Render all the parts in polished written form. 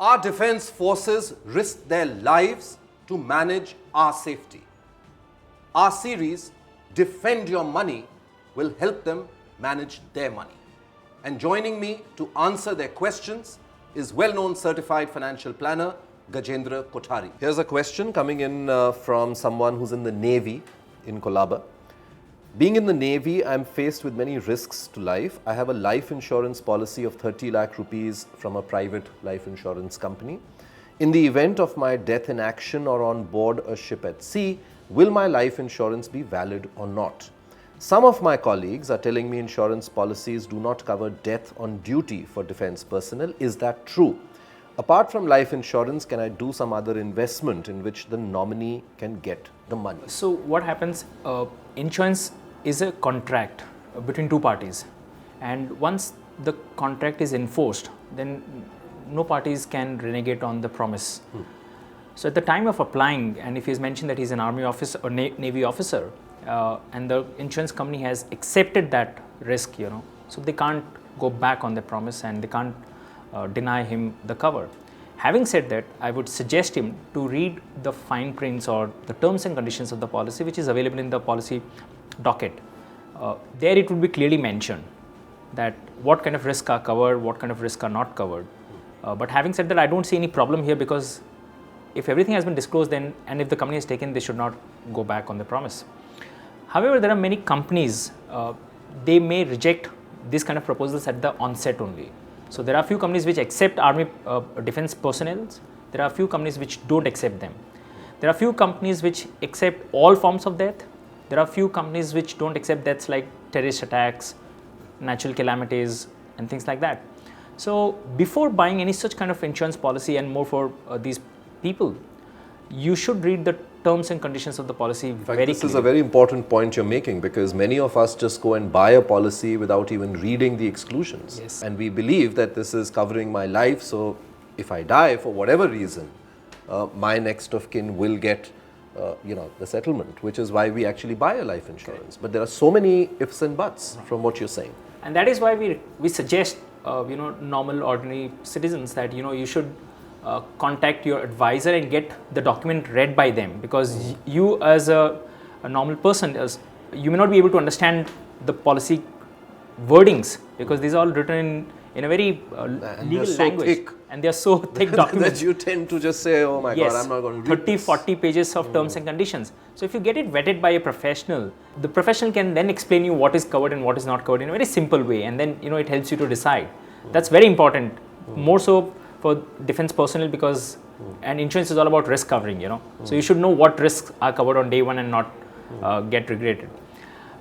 Our defense forces risk their lives to manage our safety. Our series, Defend Your Money, will help them manage their money. And joining me to answer their questions is well-known certified financial planner, Gajendra Kothari. Here's a question coming in from someone who's in the Navy in Colaba. Being in the Navy, I'm faced with many risks to life. I have a life insurance policy of 30 lakh rupees from a private life insurance company. In the event of my death in action or on board a ship at sea, will my life insurance be valid or not? Some of my colleagues are telling me insurance policies do not cover death on duty for defense personnel. Is that true? Apart from life insurance, can I do some other investment in which the nominee can get the money? So what happens, insurance is a contract between two parties, and once the contract is enforced, then no parties can renegade on the promise. So at the time of applying, and if he's mentioned that he's an army officer or navy officer, and the insurance company has accepted that risk, so they can't go back on the promise and they can't deny him the cover. Having said that, I would suggest him to read the fine prints or the terms and conditions of the policy, which is available in the policy docket. There it would be clearly mentioned that what kind of risks are covered, what kind of risks are not covered. But having said that, I don't see any problem here, because if everything has been disclosed, then and if the company has taken, they should not go back on the promise. However, there are many companies, they may reject this kind of proposals at the onset only. So there are a few companies which accept army defense personnel. There are a few companies which don't accept them. There are a few companies which accept all forms of death. There are a few companies which don't accept deaths like terrorist attacks, natural calamities, and things like that. So before buying any such kind of insurance policy, and more for these people, you should read the terms and conditions of the policy very clearly. This is a very important point you're making, because many of us just go and buy a policy without even reading the exclusions. Yes. And we believe that this is covering my life, so if I die for whatever reason, my next of kin will get the settlement, which is why we actually buy a life insurance. But there are so many ifs and buts from what you're saying. And that is why we suggest normal ordinary citizens that you should contact your advisor and get the document read by them, because you as a normal person, you may not be able to understand the policy wordings, because these are all written in a very legal language, thick. And they are so thick documents that you tend to just say, oh my God, I'm not going to read 30, 40 pages of terms and conditions. So if you get it vetted by a professional, the professional can then explain you what is covered and what is not covered in a very simple way, and then it helps you to decide. That's very important, more so for defense personnel, because and insurance is all about risk covering, so you should know what risks are covered on day one and not get regretted.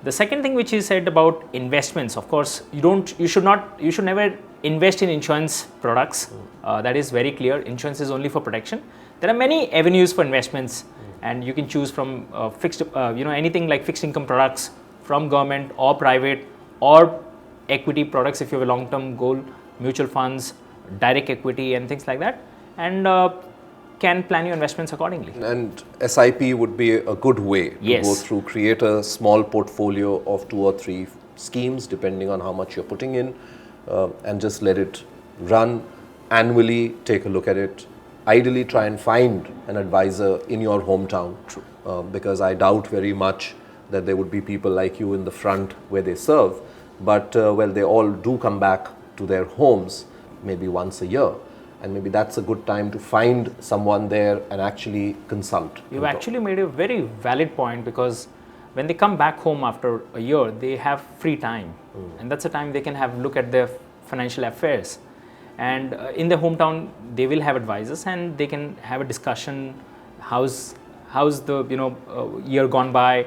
The second thing which you said about investments, of course, you should never invest in insurance products. That is very clear. Insurance is only for protection. There are many avenues for investments, and you can choose from fixed, anything like fixed income products from government or private, or equity products if you have a long-term goal, mutual funds, direct equity, and things like that, and can plan your investments accordingly. And SIP would be a good way to go through, create a small portfolio of 2 or 3 schemes depending on how much you're putting in, and just let it run annually, take a look at it. Ideally try and find an advisor in your hometown. True. Because I doubt very much that there would be people like you in the front where they serve, but they all do come back to their homes maybe once a year, and maybe that's a good time to find someone there and actually consult. You've actually made a very valid point, because when they come back home after a year, they have free time, and that's a time they can have a look at their financial affairs, and in their hometown they will have advisors, and they can have a discussion, how's the year gone by,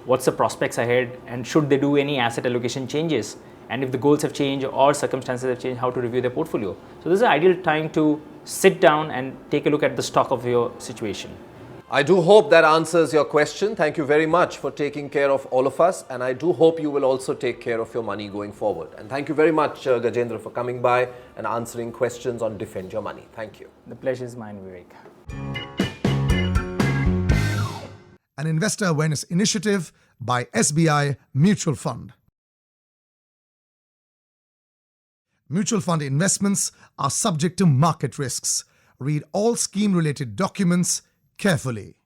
what's the prospects ahead, and should they do any asset allocation changes, and if the goals have changed or circumstances have changed, how to review their portfolio. So this is an ideal time to sit down and take a look at the stock of your situation. I do hope that answers your question. Thank you very much for taking care of all of us, and I do hope you will also take care of your money going forward. And thank you very much, Gajendra, for coming by and answering questions on Defend Your Money. Thank you. The pleasure is mine, Vivek. An investor awareness initiative by SBI Mutual Fund. Mutual fund investments are subject to market risks. Read all scheme related documents carefully.